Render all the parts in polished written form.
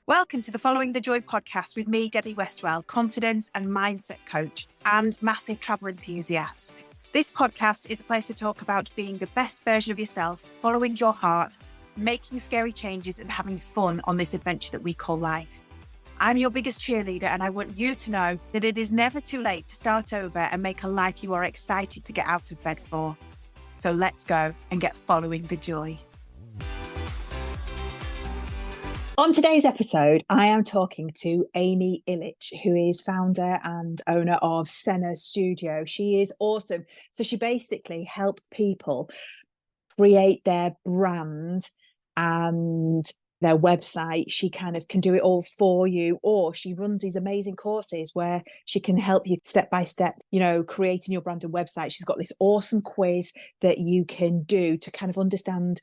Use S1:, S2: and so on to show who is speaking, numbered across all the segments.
S1: Welcome to the Following the Joy podcast with me, Debbie Westwell, confidence and mindset coach and massive travel enthusiast. This podcast is a place to talk about being the best version of yourself, following your heart, making scary changes and having fun on this adventure that we call life. I'm your biggest cheerleader and I want you to know that it is never too late to start over and make a life you are excited to get out of bed for. So let's go and get following the joy.
S2: On today's episode, I am talking to Amy Ilic, who is founder and owner of Senna Studio. She is awesome. So she basically helps people create their brand and their website. She kind of can do it all for you, or she runs these amazing courses where she can help you step by step, creating your brand and website. She's got this awesome quiz that you can do to kind of understand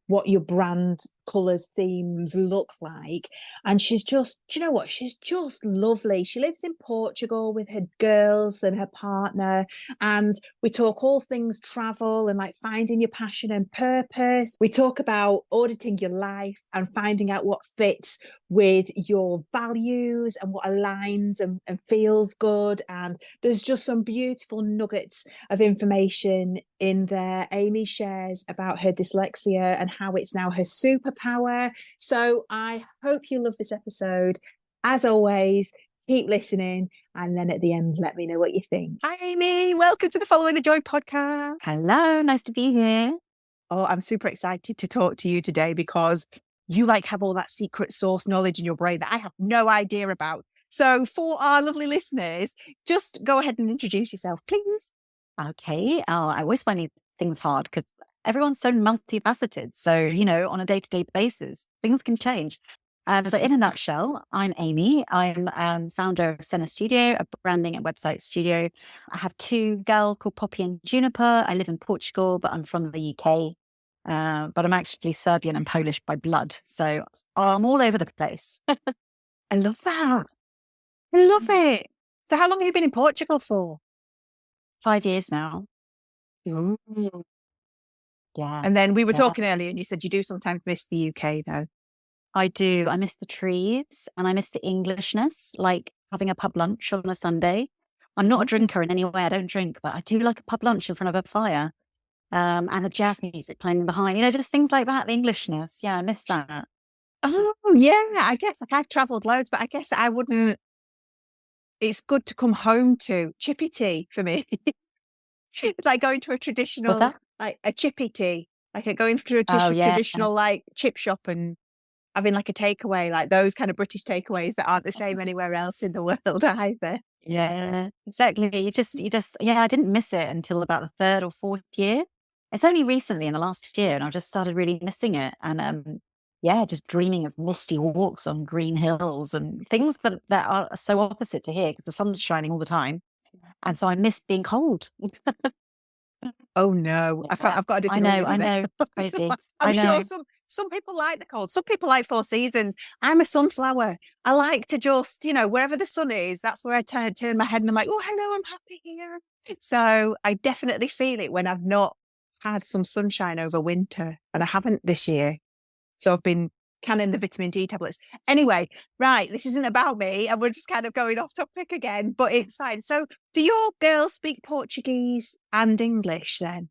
S2: what your brand colours, themes look like. And she's just, do you know what? She's just lovely. She lives in Portugal with her girls and her partner. And we talk all things travel and like finding your passion and purpose. We talk about auditing your life and finding out what fits with your values and what aligns and feels good. And there's just some beautiful nuggets of information in there. Amy shares about her dyslexia and how it's now her superpower. So I hope you love this episode. As always, keep listening. And then at the end, let me know what you think.
S1: Hi, Amy. Welcome to the Following the Joy podcast.
S3: Hello. Nice to be here.
S1: Oh, I'm super excited to talk to you today because you have all that secret sauce knowledge in your brain that I have no idea about. So for our lovely listeners, just go ahead and introduce yourself, please.
S3: Okay. I always find things hard because everyone's so multifaceted. So, on a day-to-day basis, things can change. So in a nutshell, I'm Amy. I'm founder of Senna Studio, a branding and website studio. I have two girls called Poppy and Juniper. I live in Portugal, but I'm from the UK. But I'm actually Serbian and Polish by blood. So I'm all over the place.
S1: I love that. I love it. So how long have you been in Portugal for?
S3: 5 years now.
S1: Ooh.
S3: Yeah.
S1: And then we were talking earlier and you said you do sometimes miss the UK though.
S3: I do. I miss the trees and I miss the Englishness, like having a pub lunch on a Sunday. I'm not a drinker in any way. I don't drink, but I do like a pub lunch in front of a fire. And a jazz music playing behind, just things like that, the Englishness. Yeah, I miss that.
S1: Oh, yeah. I guess I've travelled loads, but I guess I wouldn't. It's good to come home to chippy tea for me. It's like going to a traditional, like a chippy tea, like going to a traditional like chip shop and having like a takeaway, like those kind of British takeaways that aren't the same anywhere else in the world either.
S3: Yeah, exactly. You just, I didn't miss it until about the third or fourth year. It's only recently in the last year, and I just started really missing it. And just dreaming of misty walks on green hills and things that are so opposite to here because the sun's shining all the time. And so I miss being cold.
S1: Oh no, yeah. I've got to disagree with you.
S3: I know. Crazy.
S1: I'm sure some people like the cold. Some people like 4 seasons. I'm a sunflower. I like to just, wherever the sun is, that's where I turn my head and I'm like, oh, hello, I'm happy here. So I definitely feel it when I've not had some sunshine over winter, and I haven't this year. So I've been canning the vitamin D tablets. Anyway, right, this isn't about me and we're just kind of going off topic again, but it's fine. So do your girls speak Portuguese and English then?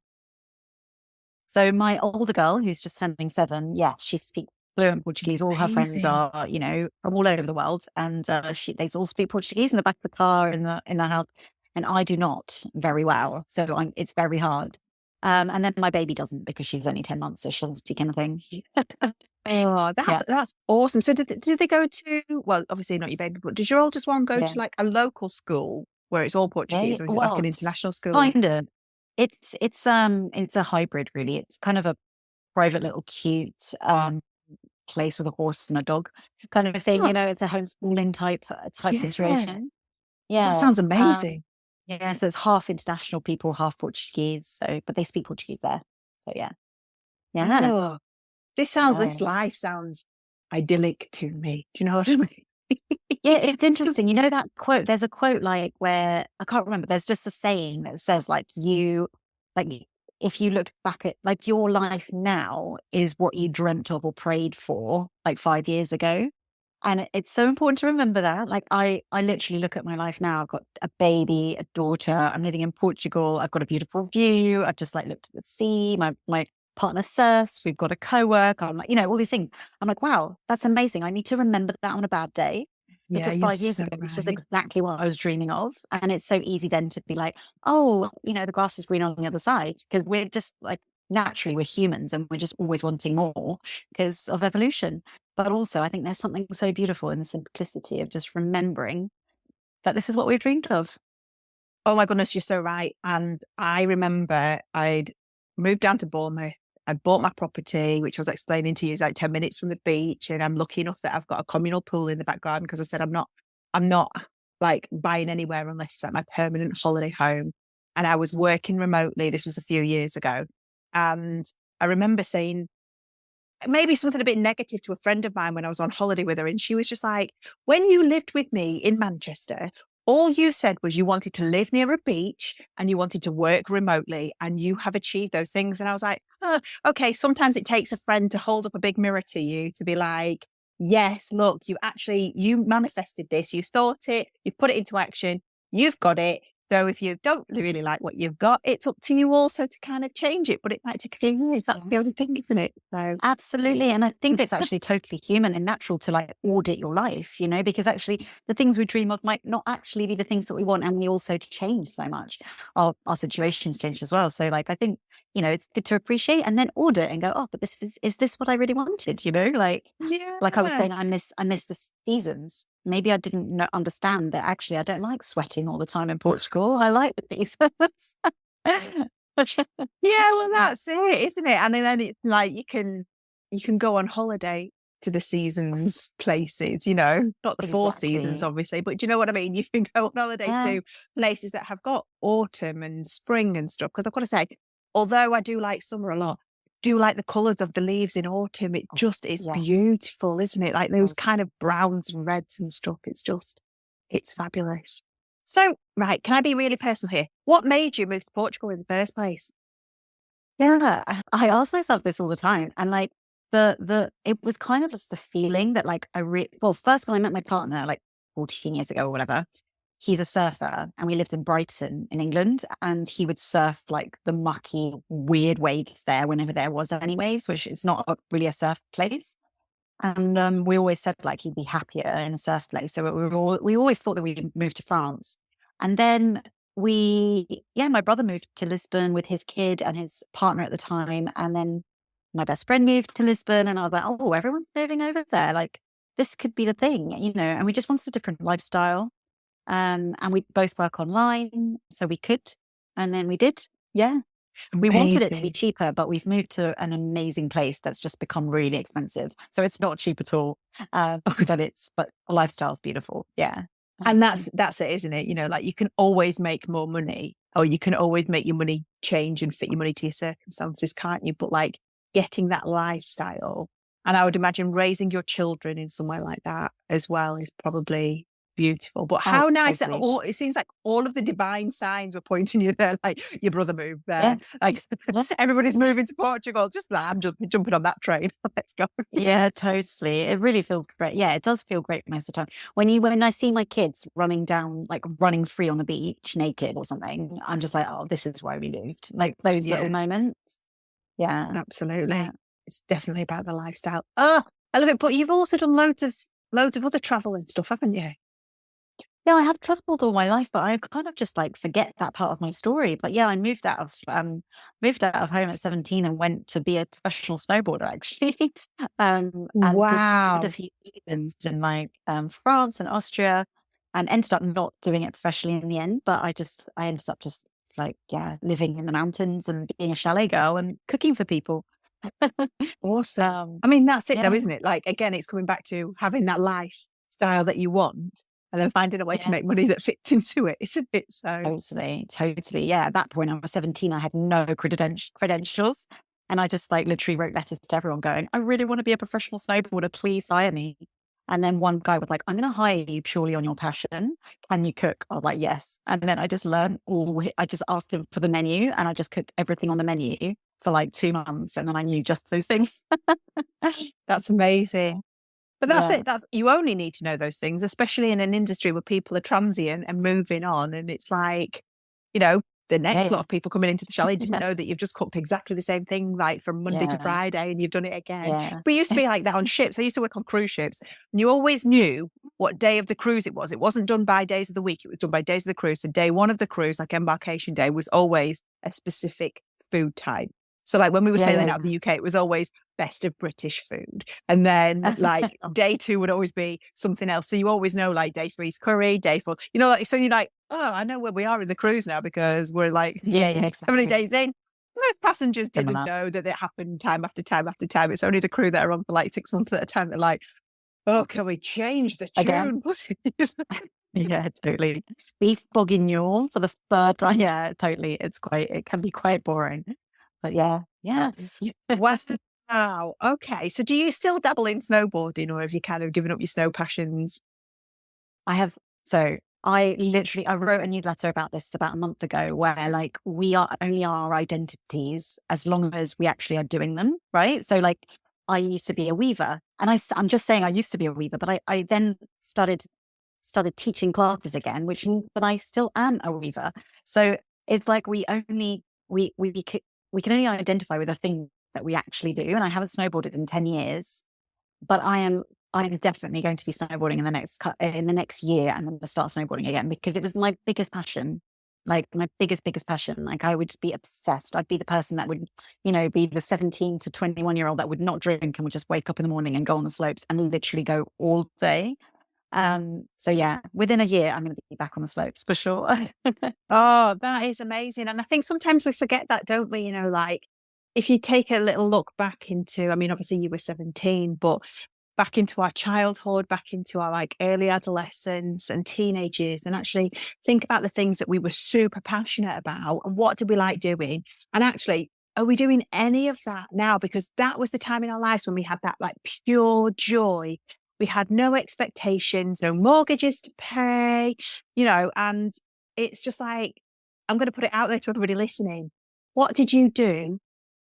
S3: So my older girl, who's just turning 7, she speaks fluent Portuguese. All her friends are, from all over the world, and they all speak Portuguese in the back of the car, in the house, and I do not very well. So it's very hard. And then my baby doesn't because she's only 10 months, so she doesn't speak anything.
S1: Oh, that's awesome. So did they go to, well, obviously not your baby, but does your oldest one go to like a local school where it's all Portuguese, or is it like an international school?
S3: Kind of. It's a hybrid really. It's kind of a private little cute place with a horse and a dog kind of a thing. It's a homeschooling type situation. Yeah,
S1: that sounds amazing.
S3: So it's half international people, half Portuguese. So, but they speak Portuguese there. So yeah.
S1: Oh, this life sounds idyllic to me. Do you know what I mean?
S3: Yeah, it's interesting. That quote, there's a quote like where, I can't remember, there's just a saying that says if you looked back at like your life now is what you dreamt of or prayed for like 5 years ago. And it's so important to remember that. Like I literally look at my life now. I've got a baby, a daughter. I'm living in Portugal. I've got a beautiful view. I've just like looked at the sea. My partner surfs. We've got a co-work. I'm like, all these things. I'm like, wow, that's amazing. I need to remember that on a bad day.
S2: Yeah,
S3: Because
S2: you're
S3: 5 years
S2: so
S3: ago, it's just
S2: right.
S3: exactly what I was dreaming of. And it's so easy then to be like, oh, the grass is green on the other side. Because we're just like, naturally, we're humans and we're just always wanting more because of evolution. But also, I think there's something so beautiful in the simplicity of just remembering that this is what we've dreamed of.
S1: Oh my goodness, you're so right. And I remember I'd moved down to Bournemouth. I'd bought my property, which I was explaining to you is like 10 minutes from the beach. And I'm lucky enough that I've got a communal pool in the back garden because I said I'm not like buying anywhere unless it's like my permanent holiday home. And I was working remotely. This was a few years ago. And I remember saying maybe something a bit negative to a friend of mine when I was on holiday with her. And she was just like, when you lived with me in Manchester, all you said was you wanted to live near a beach and you wanted to work remotely, and you have achieved those things. And I was like, okay, sometimes it takes a friend to hold up a big mirror to you to be like, yes, look, you manifested this, you thought it, you put it into action, you've got it. So if you don't really like what you've got, it's up to you also to kind of change it, but it might take a few years. That's the only thing, isn't it? So
S3: Absolutely. And I think it's actually totally human and natural to like audit your life, because actually the things we dream of might not actually be the things that we want. And we also change so much. Our situations change as well. So like, I think, it's good to appreciate and then audit and go, oh, but is this what I really wanted? Like I was saying, I miss the seasons. Maybe I didn't understand that actually I don't like sweating all the time in Portugal. I like the seasons.
S1: Yeah, well, that's it, isn't it? And then it's like you can go on holiday to the seasons places, not the four seasons,
S3: Exactly.
S1: obviously, but do you know what I mean? You can go on holiday
S3: Yeah.
S1: to places that have got autumn and spring and stuff. Because I've got to say, although I do like summer a lot, do like the colours of the leaves in autumn. It just is
S3: Yeah.
S1: beautiful, isn't it? Like those kind of browns and reds and stuff. It's fabulous. So, right, can I be really personal here? What made you move to Portugal in the first place?
S3: Yeah, I ask myself this all the time, and like it was kind of just the feeling that like well, first when I met my partner like 14 years ago or whatever, he's a surfer, and we lived in Brighton in England, and he would surf like the mucky, weird waves there whenever there was any waves, which is not really a surf place. And we always said like he'd be happier in a surf place. So we always thought that we'd move to France. And then my brother moved to Lisbon with his kid and his partner at the time. And then my best friend moved to Lisbon, and I was like, oh, everyone's moving over there. Like this could be the thing, and we just wanted a different lifestyle. And we both work online, so we could. And then we did. Yeah. We wanted it to be
S1: Amazing.
S3: cheaper, but we've moved to an amazing place that's just become really expensive. So it's not cheap at all. But the lifestyle's beautiful. Yeah.
S1: And that's it, isn't it? Like you can always make more money, or you can always make your money change and fit your money to your circumstances, can't you? But like getting that lifestyle, and I would imagine raising your children in somewhere like that as well is probably beautiful. But how nice that
S3: totally.
S1: it seems like all of the divine signs were pointing you there, like your brother moved there,
S3: Yeah.
S1: like everybody's moving to Portugal. Just that I'm just jumping on that train. Let's go.
S3: Yeah, totally. It really feels great. Yeah, it does feel great most of the time. When I see my kids running free on the beach naked or something, I'm just like, oh, this is why we moved. Like those little
S1: Yeah.
S3: moments. Yeah.
S1: Absolutely.
S3: Yeah.
S1: It's definitely about the lifestyle. Oh, I love it. But you've also done loads of other travel and stuff, haven't you?
S3: Yeah, I have traveled all my life, but I kind of just like forget that part of my story. But yeah, I moved out of home at 17 and went to be a professional snowboarder actually. And did a
S1: Wow.
S3: few seasons in like France and Austria, and ended up not doing it professionally in the end, but I ended up just like living in the mountains and being a chalet girl and cooking for people.
S1: Awesome. I mean, that's it though,
S3: Yeah.
S1: isn't it? Like, again, it's coming back to having that lifestyle that you want and then finding a way to
S3: Yeah.
S1: make money that fits into it, isn't it? So,
S3: Totally. Yeah. At that point, I was 17. I had no credentials. And I just like literally wrote letters to everyone going, I really want to be a professional snowboarder. Please hire me. And then one guy was like, I'm going to hire you purely on your passion. Can you cook? I was like, yes. And then I just learned I just asked him for the menu, and I just cooked everything on the menu for like 2 months. And then I knew just those things.
S1: that's amazing. But that's it. That's, you only need to know those things, especially in an industry where people are transient and moving on. And it's like, you know, the next lot of people coming into the chalet didn't know that you've just cooked exactly the same thing, like from Monday to Friday, and you've done it again. But it used to be like that on ships. I used to work on cruise ships, and you always knew what day of the cruise it was. It wasn't done by days of the week. It was done by days of the cruise. So day one of the cruise, like embarkation day, was always a specific food type. So like when we were sailing out of the UK, it was always best of British food. And then like day 2 would always be something else. So you always know like day 3's curry, day 4, you know, like, so you're like, oh, I know where we are in the cruise now because we're like
S3: exactly.
S1: so many days in. Most passengers didn't know that it happened time after time after time. It's only the crew that are on for like 6 months at a time. They're like, oh, can we change the tune, please?
S3: Yeah, totally. Beef bourguignon for the 3rd time. Yeah, totally. It can be quite boring. But yes.
S1: Wow. Okay. So do you still dabble in snowboarding, or have you kind of given up your snow passions?
S3: I have. So I wrote a newsletter about this about a month ago, where like we are only our identities as long as we actually are doing them, right? So like I used to be a weaver, and I'm just saying I used to be a weaver, but I then started teaching classes again, which means that I still am a weaver. So it's like we can only identify with the thing that we actually do. And I haven't snowboarded in 10 years, but I'm definitely going to be snowboarding in the next year. I'm going to start snowboarding again because it was my biggest passion, like my biggest passion. Like I would be obsessed. I'd be the person that would, you know, be the 17 to 21-year-old that would not drink and would just wake up in the morning and go on the slopes and literally go all day. So yeah, within a year, I'm going to be back on the slopes for sure.
S1: Oh, that is amazing. And I think sometimes we forget that, don't we? You know, like if you take a little look back into, I mean, obviously you were 17, but back into our childhood, back into our like early adolescence and teenage years, and actually think about the things that we were super passionate about and what did we like doing? And actually, are we doing any of that now? Because that was the time in our lives when we had that like pure joy. We had no expectations, no mortgages to pay, you know, and it's just like, I'm going to put it out there to everybody listening. What did you do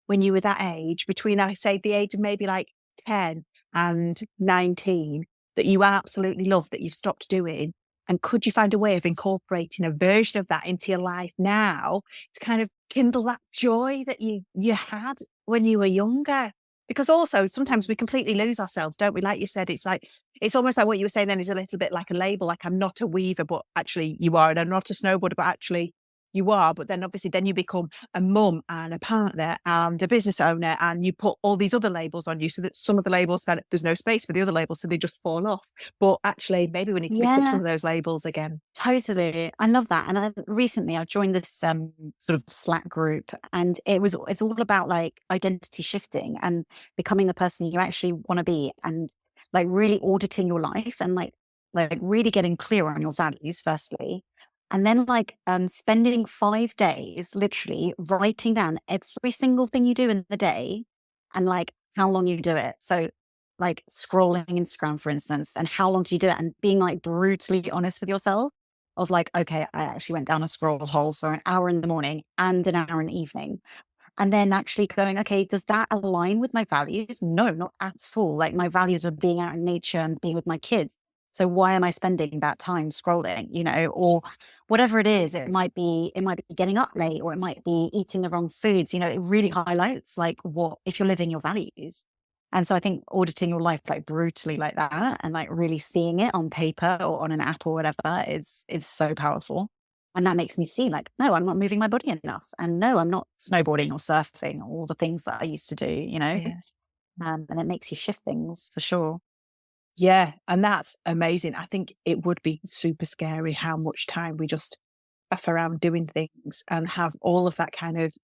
S1: when you were that age, between, I say, the age of maybe like 10 and 19, that you absolutely loved, that you've stopped doing? And could you find a way of incorporating a version of that into your life now to kind of kindle that joy that you had when you were younger? Because also sometimes we completely lose ourselves, don't we? Like you said, it's like, it's almost like what you were saying then is a little bit like a label, like I'm not a weaver, but actually you are, and I'm not a snowboarder, but actually you are. But then obviously then you become a mum and a partner and a business owner, and you put all these other labels on you, so that some of the labels, there's no space for the other labels, so they just fall off. But actually maybe we need to pick up some of those labels again.
S3: Totally. I love that. And recently I joined this sort of Slack group, and it's all about like identity shifting and becoming the person you actually want to be, and like really auditing your life and like really getting clear on your values firstly. And then like spending 5 days literally writing down every single thing you do in the day and like how long you do it. So like scrolling Instagram, for instance, and how long do you do it? And being like brutally honest with yourself of like, okay, I actually went down a scroll hole. So an hour in the morning and an hour in the evening. And then actually going, okay, does that align with my values? No, not at all. Like my values are being out in nature and being with my kids. So why am I spending that time scrolling, you know, or whatever it is? It might be getting up late, or it might be eating the wrong foods. You know, it really highlights like what, if you're living your values. And so I think auditing your life like brutally like that and like really seeing it on paper or on an app or whatever is so powerful. And that makes me see like, no, I'm not moving my body enough. And no, I'm not snowboarding or surfing or all the things that I used to do, you know?
S1: Yeah.
S3: And it makes you shift things for sure.
S1: Yeah. And that's amazing. I think it would be super scary how much time we just F around doing things and have all of that kind of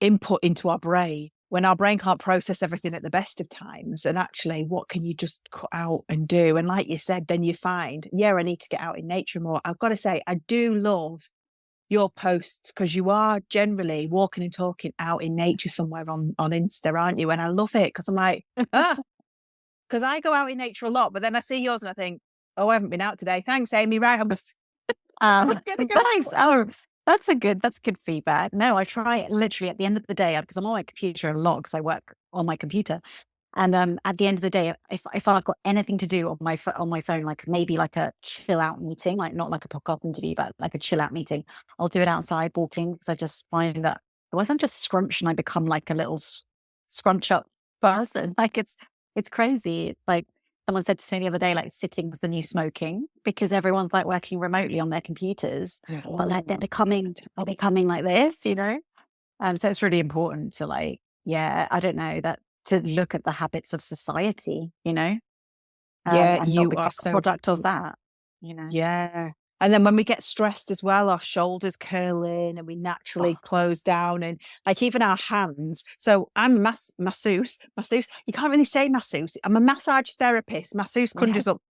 S1: input into our brain when our brain can't process everything at the best of times. And actually, what can you just cut out and do? And like you said, then you find, yeah, I need to get out in nature more. I've got to say, I do love your posts, because you are generally walking and talking out in nature somewhere on Insta, aren't you? And I love it, because I'm like, because I go out in nature a lot, but then I see yours and I think, oh, I haven't been out today. Thanks, Amy. Right, I'm just
S3: thanks. Oh, that's good feedback. No, I try literally at the end of the day, because I'm on my computer a lot because I work on my computer. And at the end of the day, if I've got anything to do on my phone, like maybe like a chill out meeting, like not like a podcast interview, but like a chill out meeting, I'll do it outside walking, because I just find that otherwise I'm just scrunched and I become like a little scrunch up person. Like it's crazy. It's like someone said to me the other day, like sitting was the new smoking, because everyone's like working remotely on their computers, but like they're becoming like this, you know? So it's really important to like, yeah, I don't know, that to look at the habits of society, you know,
S2: Yeah,
S3: and not
S2: you
S3: become
S2: are
S3: a
S2: so
S3: product of
S2: right.
S3: that, you know.
S2: Yeah. And then when we get stressed as well, our shoulders curl in and we naturally
S3: Oh,
S2: close down, and like even our hands. So I'm a masseuse. You can't really say masseuse. I'm a massage therapist. Masseuse
S3: yeah.
S2: conjures up,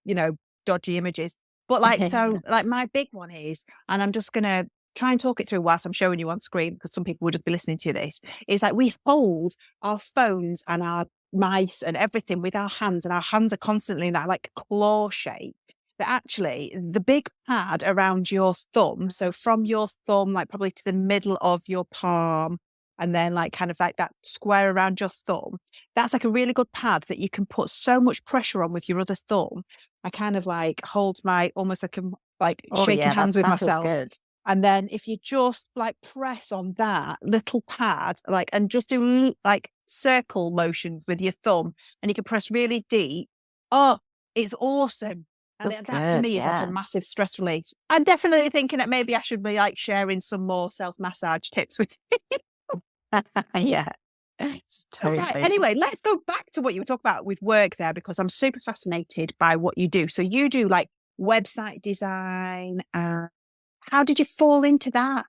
S2: dodgy images. But like, so like my big one is, and I'm just going to try and talk it through whilst I'm showing you on screen, because some people would just be listening to this, is like we hold our phones and our mice and everything with our hands, and our hands are constantly in that like claw shape, that actually the big pad around your thumb, so from your thumb, like probably to the middle of your palm, and then like kind of like that square around your thumb, that's like a really good pad that you can put so much pressure on with your other thumb. I kind of like hold my, almost like I'm like
S3: Oh
S2: shaking
S3: yeah,
S2: hands with
S3: that feels
S2: myself.
S3: good.
S2: And then if you just like press on that little pad, like, and just do like circle motions with your thumb, and you can press really deep. Oh, it's awesome. And
S3: Feels
S2: that for
S3: good,
S2: me is like a
S3: yeah.
S2: massive stress release. I'm definitely thinking that maybe I should be like sharing some more self massage tips with you.
S3: Yeah.
S2: Right.
S3: Totally.
S2: Anyway, let's go back to what you were talking about with work there, because I'm super fascinated by what you do. So you do like website design. How did you fall into that?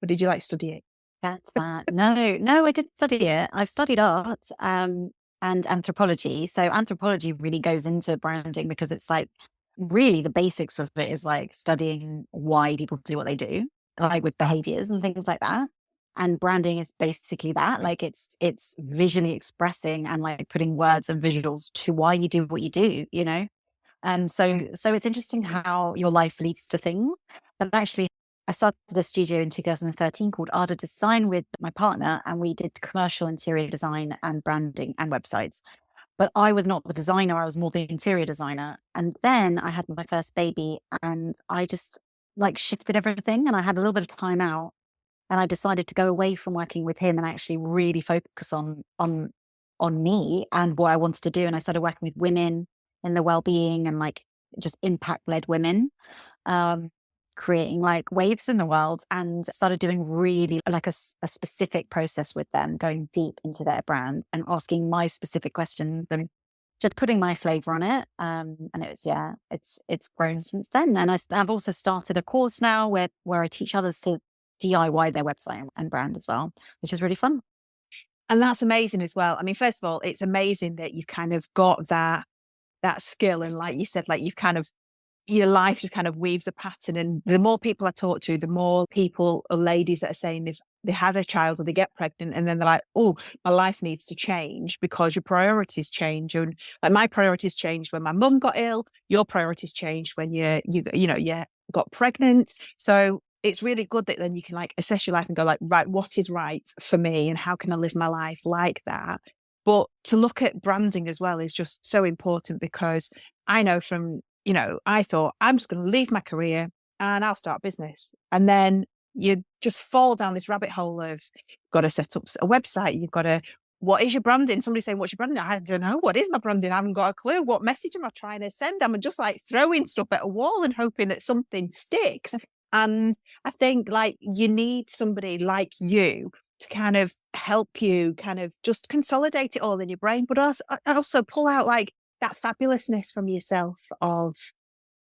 S2: Or did you like study it?
S3: That's that. No, I didn't study it. I've studied art and anthropology. So anthropology really goes into branding, because it's like really the basics of it is like studying why people do what they do, like with behaviors and things like that. And branding is basically that. Like it's visually expressing and like putting words and visuals to why you do what you do, you know? So it's interesting how your life leads to things. But actually, I started a studio in 2013 called Arda Design with my partner, and we did commercial interior design and branding and websites. But I was not the designer; I was more the interior designer. And then I had my first baby, and I just like shifted everything, and I had a little bit of time out, and I decided to go away from working with him and actually really focus on me and what I wanted to do. And I started working with women in the well-being and like just impact-led women, um, creating like waves in the world, and started doing really like a specific process with them, going deep into their brand and asking my specific questions and just putting my flavor on it. And it's grown since then. And I've also started a course now where I teach others to DIY their website and brand as well, which is really fun.
S2: And that's amazing as well. I mean, first of all, it's amazing that you've kind of got that skill. And like you said, like you've kind of, your life just kind of weaves a pattern. And the more people I talk to, the more people or ladies that are saying they had a child or they get pregnant, and then they're like, oh, my life needs to change because your priorities change. And like my priorities changed when my mum got ill. Your priorities changed when you got pregnant. So it's really good that then you can like assess your life and go like, right, what is right for me and how can I live my life like that? But to look at branding as well is just so important, because I know from, I thought I'm just going to leave my career and I'll start business. And then you just fall down this rabbit hole of got to set up a website. You've got to, what is your branding? Somebody saying, what's your branding? I don't know. What is my branding? I haven't got a clue. What message am I trying to send? I'm just like throwing stuff at a wall and hoping that something sticks. And I think like you need somebody like you to kind of help you kind of just consolidate it all in your brain, but also pull out like that fabulousness from yourself of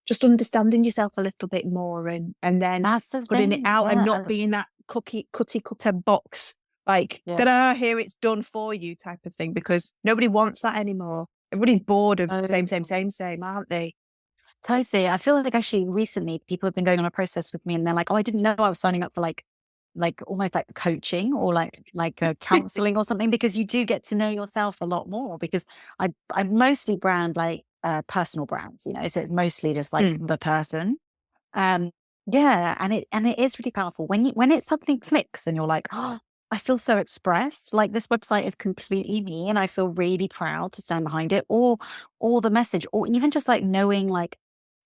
S2: just understanding yourself a little bit more, and then
S3: That's the
S2: putting it
S3: thing.
S2: out and
S3: Yeah.
S2: not being that cookie cutter box, like,
S3: Yeah.
S2: ta-da, here it's done for you type of thing, because nobody wants that anymore. Everybody's bored of
S3: Oh,
S2: same, aren't they?
S3: totally. I feel like actually recently people have been going on a process with me, and they're like, "Oh, I didn't know I was signing up for like almost like coaching or like counseling or something," because you do get to know yourself a lot more. Because I mostly brand like personal brands, you know, so it's mostly just like the person. Um, yeah, and it is really powerful when it suddenly clicks and you're like, oh, I feel so expressed. Like this website is completely me, and I feel really proud to stand behind it, or the message, or even just like knowing like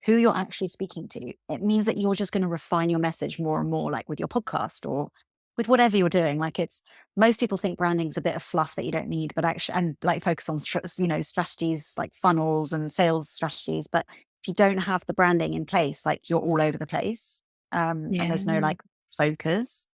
S3: who you're actually speaking to. It means that you're just going to refine your message more and more, like with your podcast or with whatever you're doing. Like it's, most people think branding's a bit of fluff that you don't need, but actually, and like focus on, strategies like funnels and sales strategies. But if you don't have the branding in place, like you're all over the place. And there's no like focus.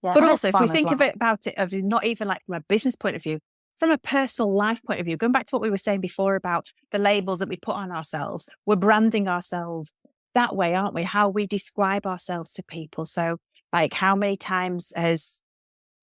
S3: Yeah,
S1: But
S3: and it's
S1: also, if we
S3: fun as
S1: think of
S3: well.
S1: it about it, of not even like from a business point of view, from a personal life point of view, going back to what we were saying before about the labels that we put on ourselves, we're branding ourselves that way, aren't we? How we describe ourselves to people. So, like, how many times has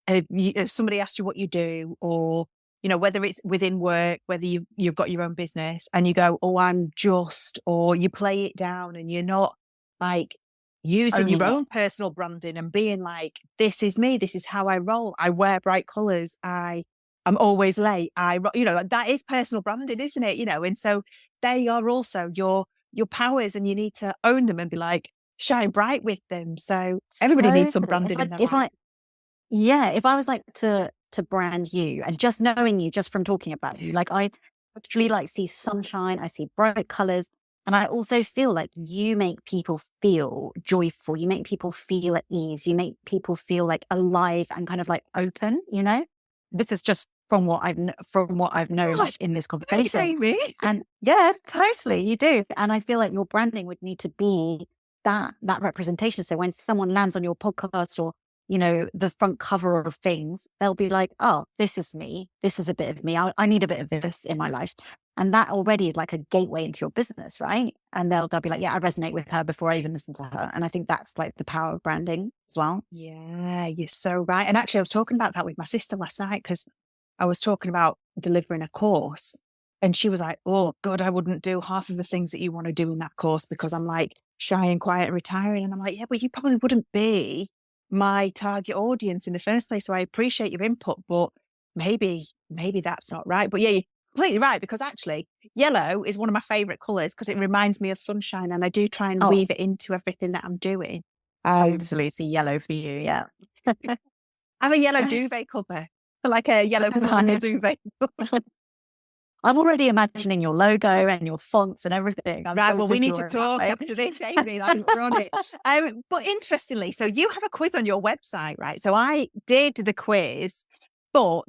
S1: if somebody asked you what you do, or whether it's within work, whether you've got your own business, and you go, "Oh, I'm just," or you play it down, and you're not like using
S3: Owning
S1: your
S3: it.
S1: own personal branding and being like, "This is me. This is how I roll. I wear bright colors. I'm always late. That is personal branding, isn't it? And so they are also your powers, and you need to own them and be like, shine bright with them. So everybody needs some
S3: Totally.
S1: branding in their life.
S3: If I was like to brand you, and just knowing you just from talking about you, like I actually like see sunshine, I see bright colors, and I also feel like you make people feel joyful. You make people feel at ease. You make people feel like alive and kind of like open. This is just from what I've known like in this
S1: Thanks,
S3: conversation.
S1: Amy.
S3: And yeah, totally, you do. And I feel like your branding would need to be that representation. So when someone lands on your podcast, or the front cover of things, they'll be like, oh, this is me. This is a bit of me. I need a bit of this in my life. And that already is like a gateway into your business, right? And they'll be like, yeah, I resonate with her before I even listen to her. And I think that's like the power of branding as well.
S1: Yeah, you're so right. And actually, I was talking about that with my sister last night, because I was talking about delivering a course, and she was like, "Oh God, I wouldn't do half of the things that you want to do in that course, because I'm like shy and quiet and retiring." And I'm like, "Yeah, but you probably wouldn't be my target audience in the first place. So I appreciate your input, but maybe that's not right." But yeah, you're completely right, because actually yellow is one of my favorite colors, because it reminds me of sunshine, and I do try and
S3: Oh,
S1: weave it into everything that I'm doing.
S3: absolutely. Yellow for you. Yeah.
S1: I have a yellow duvet cover, like a yellow flannel
S3: Nice.
S1: duvet.
S3: I'm already imagining your logo and your fonts and everything.
S1: Right, well, we need to talk after this, Amy, like we're on it. But interestingly, so you have a quiz on your website, right? So I did the quiz, but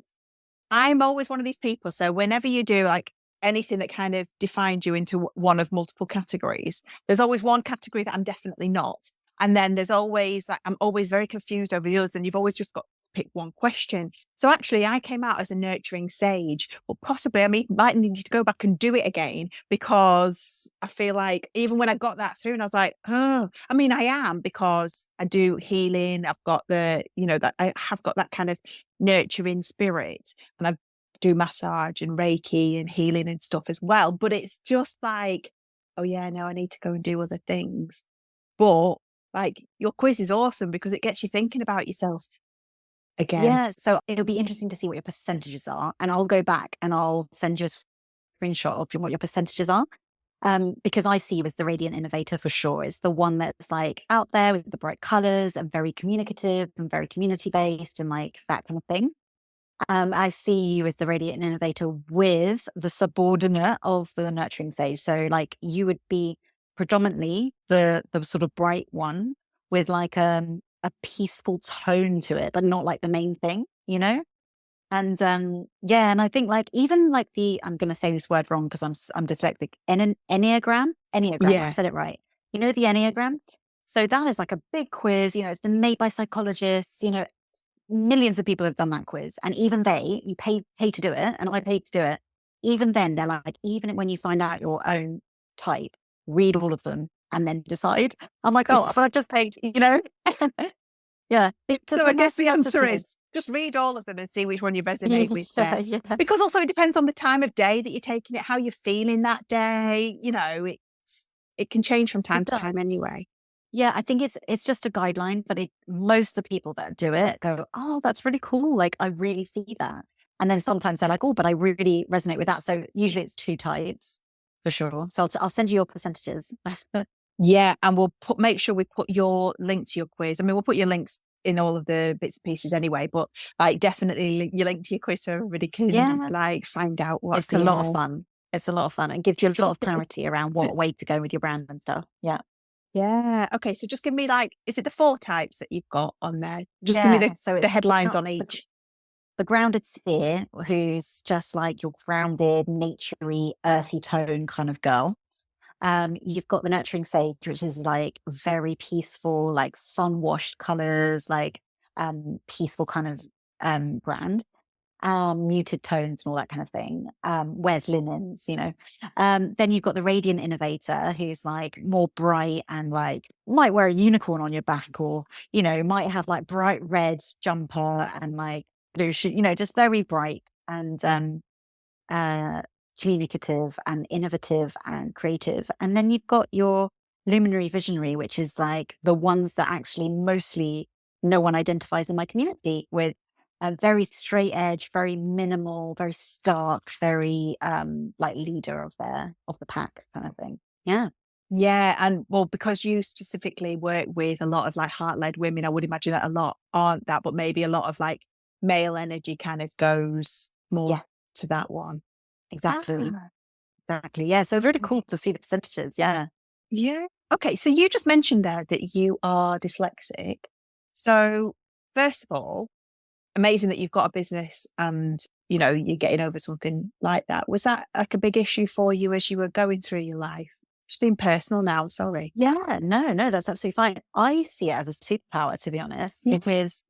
S1: I'm always one of these people. So whenever you do like anything that kind of defines you into one of multiple categories, there's always one category that I'm definitely not. And then there's always like, I'm always very confused over the others, and you've always just got to pick one question. So actually I came out as a nurturing sage. Well, possibly might need to go back and do it again, because I feel like even when I got that through, and I was like, oh, I mean, I am, because I do healing. I've got that I have got that kind of nurturing spirit, and I do massage and Reiki and healing and stuff as well. But it's just like, oh yeah, no, I need to go and do other things. But like, your quiz is awesome, because it gets you thinking about yourself again.
S3: Yeah. So it'll be interesting to see what your percentages are. And I'll go back and I'll send you a screenshot of what your percentages are. Because I see you as the radiant innovator for sure. It's the one that's like out there with the bright colors and very communicative and very community based and like that kind of thing. I see you as the radiant innovator with the subordinate of the nurturing sage. So like you would be predominantly the sort of bright one with like a peaceful tone to it, but not like the main thing, And yeah, and I think like even like I'm going to say this word wrong because I'm dyslexic. Enneagram,
S1: Yeah.
S3: I said it right. The Enneagram. So that is like a big quiz. It's been made by psychologists. Millions of people have done that quiz, and even you pay to do it, and I paid to do it. Even then, they're like, even when you find out your own type, read all of them and then decide. I'm like, oh, I just paid, Yeah.
S1: So I guess the answer is just read all of them and see which one you resonate with best.
S3: Yeah.
S1: Because also it depends on the time of day that you're taking it, how you're feeling that day. It can change from time to time anyway.
S3: Yeah, I think it's just a guideline, but most of the people that do it go, oh, that's really cool. Like, I really see that. And then sometimes they're like, oh, but I really resonate with that. So usually it's 2 types for sure. So I'll send you your percentages.
S1: Yeah, and we'll make sure we put your link to your quiz. I mean, we'll put your links in all of the bits and pieces anyway, but like definitely you link to your quiz so everybody can
S3: Yeah,
S1: like find out what
S3: it's a lot of fun. It's a lot of fun and gives you a lot of clarity around what way to go with your brand and stuff. Yeah.
S1: Yeah. Okay. So just give me like, is it the 4 types that you've got on there? Just give me
S3: So
S1: the
S3: it's
S1: headlines on each.
S3: the grounded sphere, who's just like your grounded, naturey, earthy tone kind of girl. You've got the nurturing sage, which is like very peaceful, like sun-washed colors, like peaceful kind of brand. Muted tones and all that kind of thing. Wears linens, you know. Then you've got the radiant innovator, who's like more bright and like might wear a unicorn on your back, or you know, might have like bright red jumper and like blue shoe, you know, just very bright and uh communicative and innovative and creative. And then you've got your luminary visionary, which is like the ones that actually mostly no one identifies in my community with. A very straight edge, very minimal, very stark, very like leader of the pack kind of thing. Yeah.
S1: Yeah. And well, because you specifically work with a lot of like heart-led women, I would imagine that a lot aren't that, but maybe a lot of like male energy kind of goes more to that one.
S3: Exactly.
S1: Ah,
S3: Exactly. Yeah. So it's really cool to see the percentages. Yeah.
S1: yeah. Okay. So you just mentioned there that you are dyslexic. So first of all, amazing that you've got a business and, you know, you're getting over something like that. Was that like a big issue for you as you were going through your life? Just being personal now, sorry.
S3: Yeah. No, that's absolutely fine. I see it as a superpower, to be honest,
S1: Yeah.
S3: because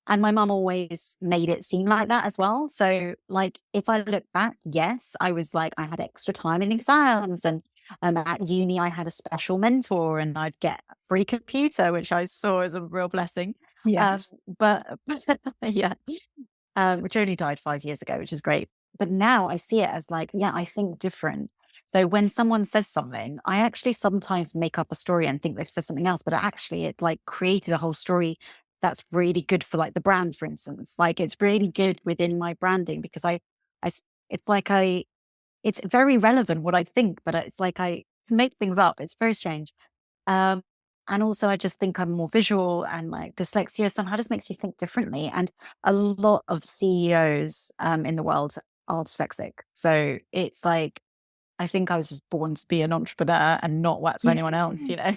S3: and my mum always made it seem like that as well. So like if I look back, yes, I was like I had extra time in exams, and at uni I had a special mentor and I'd get a free computer, which I saw as a real blessing.
S1: Yes.
S3: But yeah, which only died 5 years ago, which is great. But now I see it as like, yeah, I think different. So when someone says something, I actually sometimes make up a story and think they've said something else, but actually it like created a whole story that's really good for like the brand, for instance. Like it's really good within my branding because it's like it's very relevant what I think, but it's like I can make things up. It's very strange. Um, and also I just think I'm more visual, and like dyslexia somehow just makes you think differently. And a lot of CEOs in the world are dyslexic. So it's like, I think I was just born to be an entrepreneur and not work for
S1: Yeah.
S3: anyone else, you know?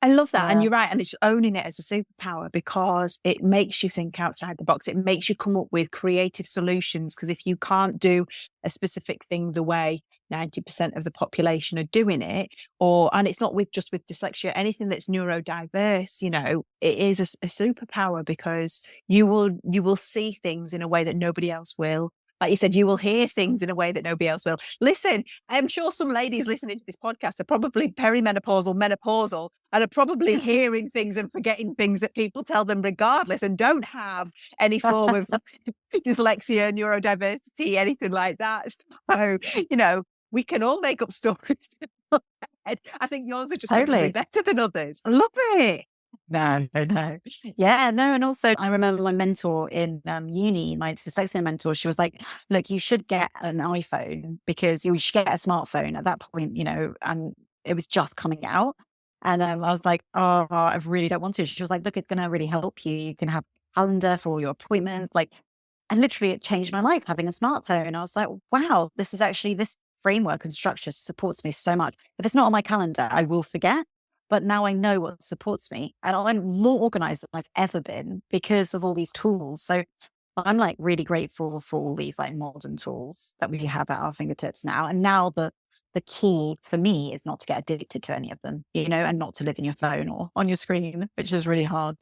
S1: I love that. And
S3: Yeah.
S1: you're right. And it's owning it as a superpower because it makes you think outside the box. It makes you come up with creative solutions. Because if you can't do a specific thing the way 90% of the population are doing it, and it's not just with dyslexia, anything that's neurodiverse, you know, it is a superpower because you will see things in a way that nobody else will. Like you said, you will hear things in a way that nobody else will. Listen, I'm sure some ladies listening to this podcast are probably perimenopausal, menopausal, and are probably hearing things and forgetting things that people tell them regardless, and don't have any form of dyslexia, neurodiversity, anything like that. So, you know, we can all make up stories. I think yours are just probably
S3: Totally.
S1: better than others. I love it.
S3: No. Yeah, no. And also, I remember my mentor in uni, my dyslexia mentor, she was like, look, you should get an iPhone because you should get a smartphone at that point, you know, and it was just coming out. And I was like, oh, I really don't want to. She was like, look, it's going to really help you. You can have a calendar for all your appointments. Like, and literally it changed my life having a smartphone. And I was like, wow, this framework and structure supports me so much. If it's not on my calendar, I will forget. But now I know what supports me, and I'm more organized than I've ever been because of all these tools. So I'm like really grateful for all these like modern tools that we have at our fingertips now. And now the key for me is not to get addicted to any of them, you know, and not to live in your phone or on your screen, which is really hard.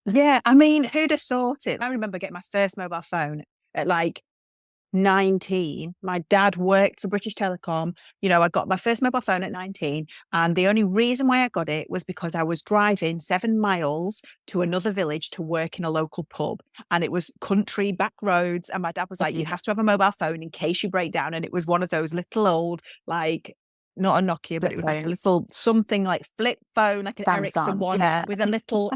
S1: Yeah, I mean, who'd have thought it? I remember getting my first mobile phone at like 19. My dad worked for British Telecom. You know, I got my first mobile phone at 19. And the only reason why I got it was because I was driving 7 miles to another village to work in a local pub. And it was country back roads. And my dad was like, you have to have a mobile phone in case you break down. And it was one of those little old, like, not a Nokia, but it was like a little something like flip phone, like an Ericsson one with a little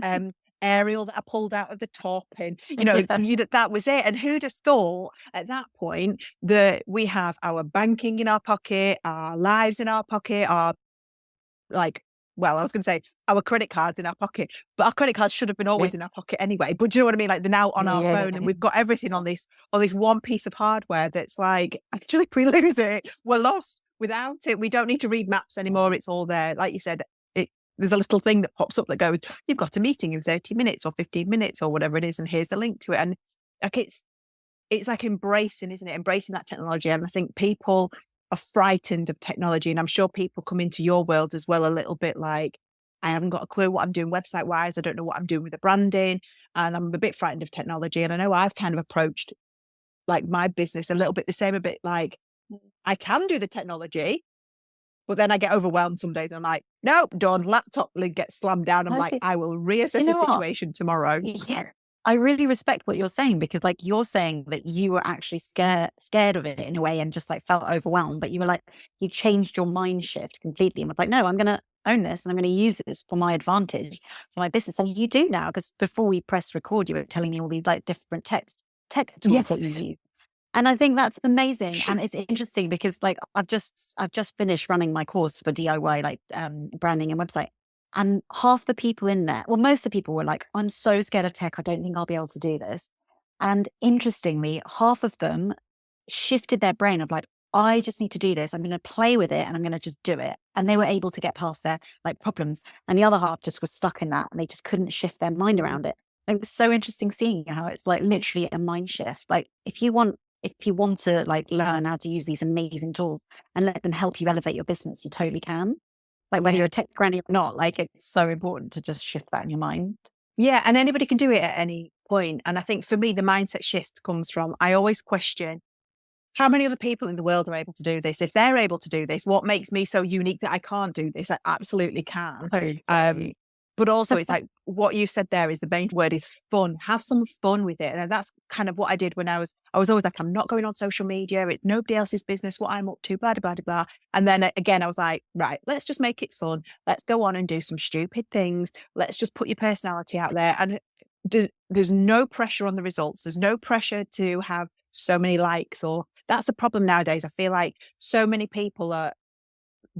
S1: aerial that I pulled out of the top, and you know, that was it. And who'd have thought at that point that we have our banking in our pocket, our lives in our pocket, our like well, I was going to say our credit cards in our pocket, but our credit cards should have been always in our pocket anyway. But do you know what I mean? Like they're now on our phone, and we've got everything on this one piece of hardware that's like, actually, if we lose it, we're lost. Without it, we don't need to read maps anymore. It's all there. Like you said, there's a little thing that pops up that goes, you've got a meeting in 30 minutes or 15 minutes or whatever it is, and here's the link to it. And like it's like embracing, isn't it? Embracing that technology. And I think people are frightened of technology. And I'm sure people come into your world as well a little bit like, I haven't got a clue what I'm doing website wise. I don't know what I'm doing with the branding. And I'm a bit frightened of technology. And I know I've kind of approached like my business a little bit the same, a bit like, I can do the technology, but then I get overwhelmed some days and I'm like, nope, done. Laptop lid gets slammed down. I'm like, I will reassess the situation tomorrow.
S3: Yeah. I really respect what you're saying, because like you're saying that you were actually scared of it in a way and just like felt overwhelmed, but you were like, you changed your mind shift completely and was like, no, I'm going to own this and I'm going to use this for my advantage, for my business. And you do now, because before we pressed record, you were telling me all these like different tech tools that you use. And I think that's amazing. And it's interesting because like I've just finished running my course for DIY, like branding and website. And half the people in there, well, most of the people were like, I'm so scared of tech. I don't think I'll be able to do this. And interestingly, half of them shifted their brain of like, I just need to do this. I'm going to play with it and I'm going to just do it. And they were able to get past their like problems. And the other half just was stuck in that and they just couldn't shift their mind around it. It was so interesting seeing how it's like literally a mind shift. Like if you want to like learn how to use these amazing tools and let them help you elevate your business, you totally can. Like whether you're a tech granny or not, like it's so important to just shift that in your mind.
S1: Yeah, and anybody can do it at any point. And I think for me, the mindset shift comes from, I always question, how many other people in the world are able to do this? If they're able to do this, what makes me so unique that I can't do this? I absolutely can. But also it's like what you said there is the main word is fun. Have some fun with it. And that's kind of what I did when I was always like, I'm not going on social media. It's nobody else's business what I'm up to, blah, blah, blah, blah. And then again, I was like, right, let's just make it fun. Let's go on and do some stupid things. Let's just put your personality out there. And there's no pressure on the results. There's no pressure to have so many likes, or that's the problem nowadays. I feel like so many people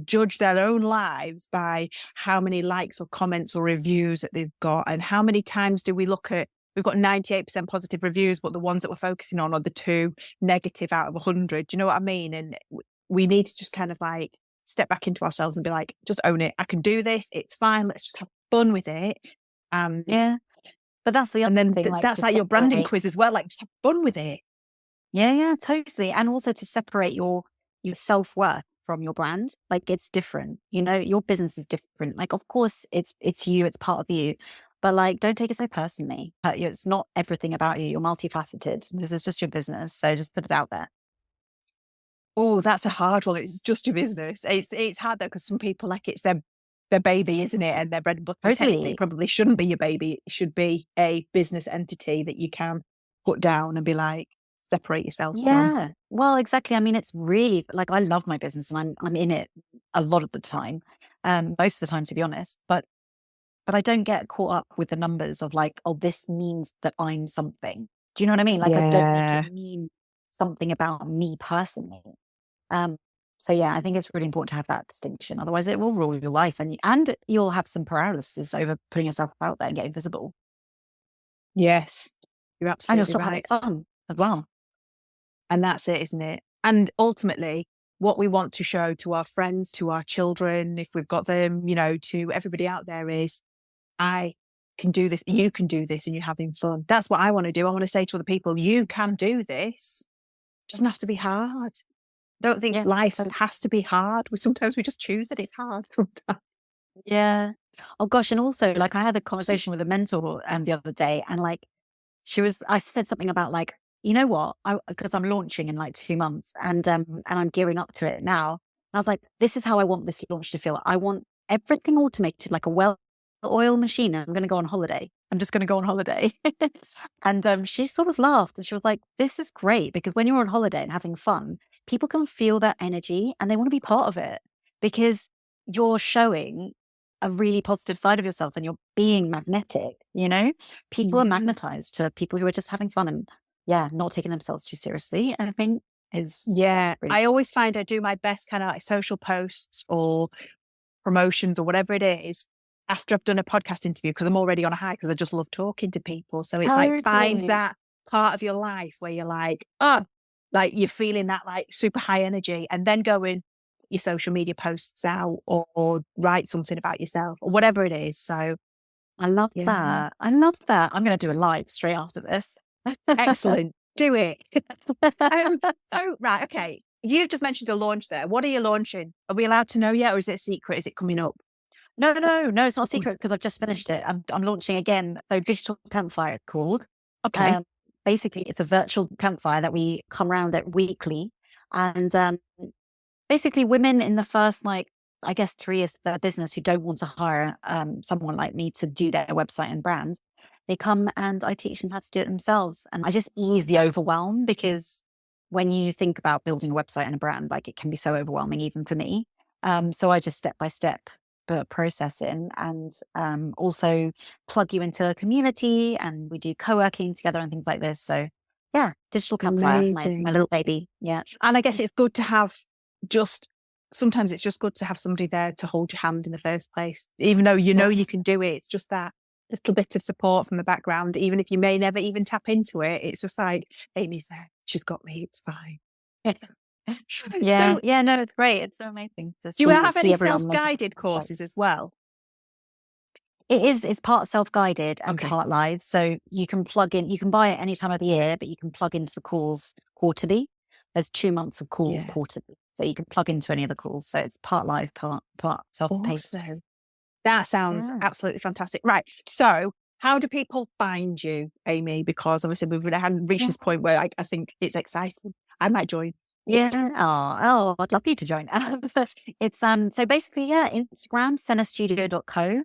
S1: judge their own lives by how many likes or comments or reviews that they've got. And how many times do we look at, we've got 98% positive reviews, but the ones that we're focusing on are the 2 negative out of 100. Do you know what I mean? And we need to just kind of like step back into ourselves and be like, just own it. I can do this. It's fine. Let's just have fun with it.
S3: Yeah. But that's the other
S1: thing. And
S3: then
S1: like, that's like your branding quiz as well. Like just have fun with it.
S3: Yeah, totally. And also to separate your self-worth from your brand. Like it's different, you know, your business is different. Like, of course it's you, it's part of you, but like, don't take it so personally. It's not everything about you. You're multifaceted. This is just your business. So just put it out there.
S1: Oh, that's a hard one. It's just your business. It's hard though, because some people like it's their baby, isn't it? And their bread and butter. Technically, it probably shouldn't be your baby. It should be a business entity that you can put down and be like, separate yourself from.
S3: Well, exactly. I mean, it's really like, I love my business and I'm in it a lot of the time, most of the time, to be honest, but I don't get caught up with the numbers of like, oh, this means that I'm something. Do you know what I mean? Like I don't make it mean something about me personally. So yeah, I think it's really important to have that distinction. Otherwise it will rule your life and you'll have some paralysis over putting yourself out there and getting visible.
S1: Yes, you're absolutely right.
S3: And you'll stop having fun as well.
S1: And that's it, isn't it? And ultimately, what we want to show to our friends, to our children, if we've got them, you know, to everybody out there is, I can do this, you can do this, and you're having fun. That's what I want to do. I want to say to other people, you can do this. It doesn't have to be hard. I don't think life has to be hard. Sometimes we just choose that it's hard.
S3: Yeah. Oh gosh. And also like I had a conversation with a mentor the other day and like I said something about like, you know what, because I'm launching in like 2 months and I'm gearing up to it now. And I was like, this is how I want this launch to feel. I want everything automated like a well-oiled machine. I'm going to go on holiday. I'm just going to go on holiday. And she sort of laughed and she was like, this is great because when you're on holiday and having fun, people can feel that energy and they want to be part of it because you're showing a really positive side of yourself and you're being magnetic, you know? People are magnetized to people who are just having fun and not taking themselves too seriously. And I think is
S1: I always find I do my best kind of like social posts or promotions or whatever it is after I've done a podcast interview, because I'm already on a high because I just love talking to people. So it's like, find
S3: Totally.
S1: that part of your life where you're like, oh, like you're feeling that like super high energy, and then go in your social media posts out, or write something about yourself or whatever it is. So
S3: I love
S1: yeah,
S3: that. I love that. I'm going to do a live straight after this.
S1: excellent. Do it. So, right. Okay. You've just mentioned a launch there. What are you launching? Are we allowed to know yet, or is it a secret? Is it coming up?
S3: No, it's not a secret because I've just finished it. I'm launching again. So Digital Campfire it's called.
S1: Okay.
S3: Basically, it's a virtual campfire that we come around at weekly. And basically, women in the first, like, I guess 3 years of their business who don't want to hire someone like me to do their website and brand, they come and I teach them how to do it themselves. And I just ease the overwhelm, because when you think about building a website and a brand, like, it can be so overwhelming, even for me. So I just step by step process in, and also plug you into a community, and we do co-working together and things like this. So yeah, Digital Campfire, my
S1: Amazing.
S3: little baby. Yeah.
S1: And I guess it's good to have sometimes it's just good to have somebody there to hold your hand in the first place, even though you know you can do it. It's just that little bit of support from the background, even if you may never even tap into it. It's just like, Amy's there, she's got me, it's fine.
S3: Yeah.
S1: So,
S3: Yeah. No, it's great. It's so amazing to
S1: do you have
S3: see
S1: any
S3: everyone.
S1: self-guided courses as well?
S3: It's part self-guided and
S1: Okay.
S3: part live. So you can plug in, you can buy it any time of the year, but you can plug into the calls quarterly. There's 2 months of calls
S1: Yeah.
S3: quarterly. So you can plug into any of the calls. So it's part live, part self-paced.
S1: Awesome. That sounds
S3: Yeah.
S1: absolutely fantastic. Right. So how do people find you, Amy? Because obviously we hadn't reached this point where I think it's exciting. I might join.
S3: Yeah. Oh, I'd love you to join. It's so basically, yeah, Instagram, sennastudio.co.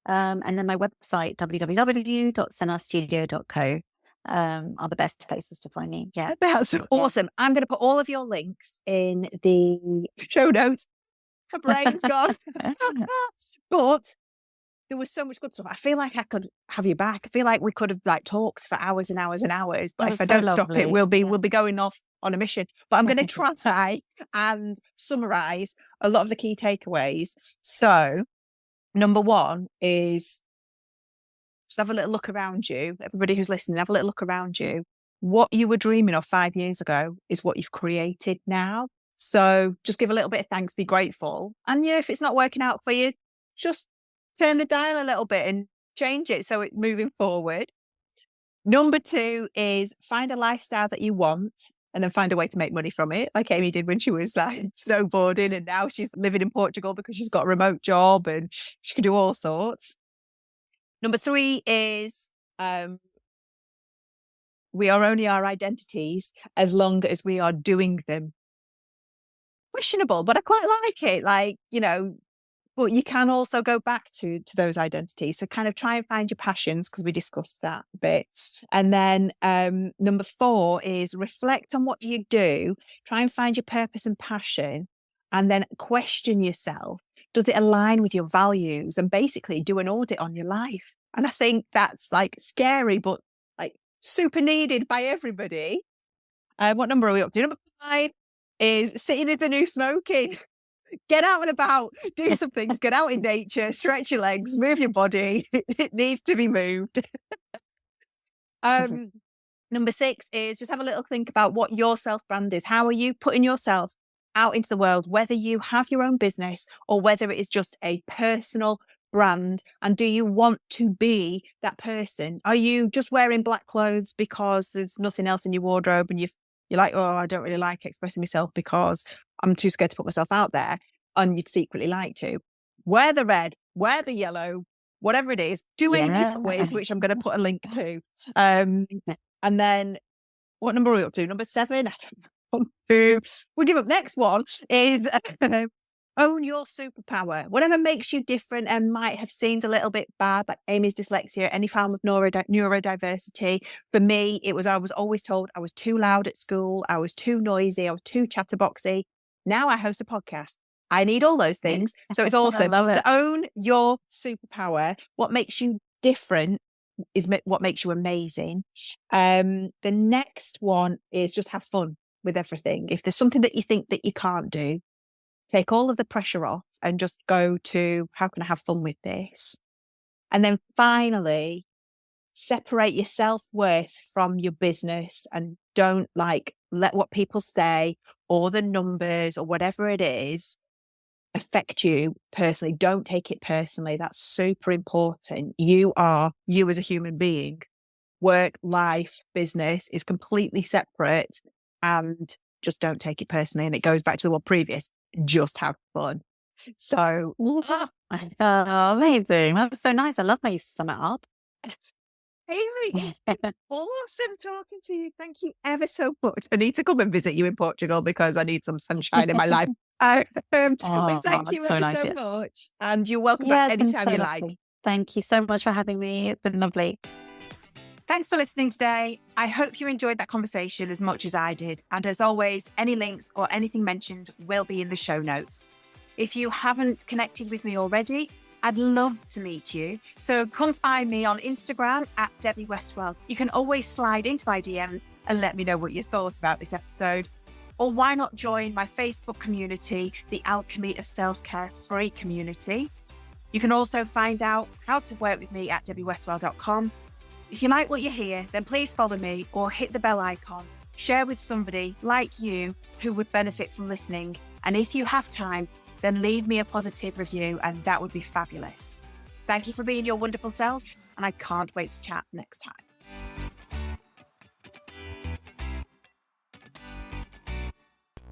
S3: And then my website, www.sennastudio.co, are the best places to find me. Yeah.
S1: That's awesome. I'm going to put all of your links in the show notes. My brain's gone. But there was so much good stuff. I feel like I could have you back. I feel like we could have like talked for hours and hours and hours. But
S3: That
S1: if
S3: was
S1: I
S3: so
S1: don't stop it,
S3: lovely.
S1: we'll be going off on a mission. But I'm going to try and summarize a lot of the key takeaways. So, number one is just have a little look around you. Everybody who's listening, have a little look around you. What you were dreaming of 5 years ago is what you've created now. So just give a little bit of thanks, be grateful. And if it's not working out for you, just turn the dial a little bit and change it so it's moving forward. Number 2 is find a lifestyle that you want, and then find a way to make money from it, like Amy did when she was like snowboarding, and now she's living in Portugal because she's got a remote job and she can do all sorts. Number 3 is we are only our identities as long as we are doing them. Questionable, but I quite like it. Like, but you can also go back to those identities. So kind of try and find your passions, because we discussed that a bit. And then number 4 is reflect on what you do. Try and find your purpose and passion, and then question yourself. Does it align with your values? And basically do an audit on your life. And I think that's like scary, but like super needed by everybody. What number are we up to? Number 5 is sitting is the new smoking. Get out and about, do some things, get out in nature, stretch your legs, move your body. It needs to be moved. Number 6 is just have a little think about what your self-brand is. How are you putting yourself out into the world, whether you have your own business or whether it is just a personal brand? And do you want to be that person? Are you just wearing black clothes because there's nothing else in your wardrobe, and you're like, oh, I don't really like expressing myself because I'm too scared to put myself out there, and you'd secretly like to? Wear the red, wear the yellow, whatever it is. Do Amy's quiz, which I'm going to put a link to. And then what number are we up to? Number 7. I don't know. We'll give up. Next one is own your superpower. Whatever makes you different and might have seemed a little bit bad, like Amy's dyslexia, any form of neurodiversity. For me, I was always told I was too loud at school, I was too noisy, I was too chatterboxy. Now I host a podcast. I need all those things. So it's awesome to own your superpower. What makes you different is what makes you amazing. The next one is just have fun with everything. If there's something that you think that you can't do, take all of the pressure off and just go to how can I have fun with this? And then finally, separate your self-worth from your business and don't let what people say or the numbers or whatever it is affect you personally. Don't take it personally. That's super important. You are you as a human being. Work, life, business is completely separate, and just don't take it personally. And it goes back to the one previous, just have fun. So
S3: Oh, amazing. That's so nice. I love how you sum it up.
S1: Amy, awesome talking to you. Thank you ever so much. I need to come and visit you in Portugal because I need some sunshine in my life. Thank you
S3: so
S1: ever
S3: nice,
S1: so
S3: yeah.
S1: much. And you're welcome
S3: Yeah,
S1: back
S3: it's been
S1: anytime
S3: so
S1: you
S3: lovely.
S1: like.
S3: Thank you so much for having me. It's been lovely.
S1: Thanks for listening today. I hope you enjoyed that conversation as much as I did. And as always, any links or anything mentioned will be in the show notes. If you haven't connected with me already, I'd love to meet you. So come find me on Instagram at Debbie Westwell. You can always slide into my DMs and let me know what you thought about this episode. Or why not join my Facebook community, the Alchemy of Self-Care free community. You can also find out how to work with me at debbiewestwell.com. If you like what you hear, then please follow me or hit the bell icon. Share with somebody like you who would benefit from listening. And if you have time, then leave me a positive review and that would be fabulous. Thank you for being your wonderful self, and I can't wait to chat next time.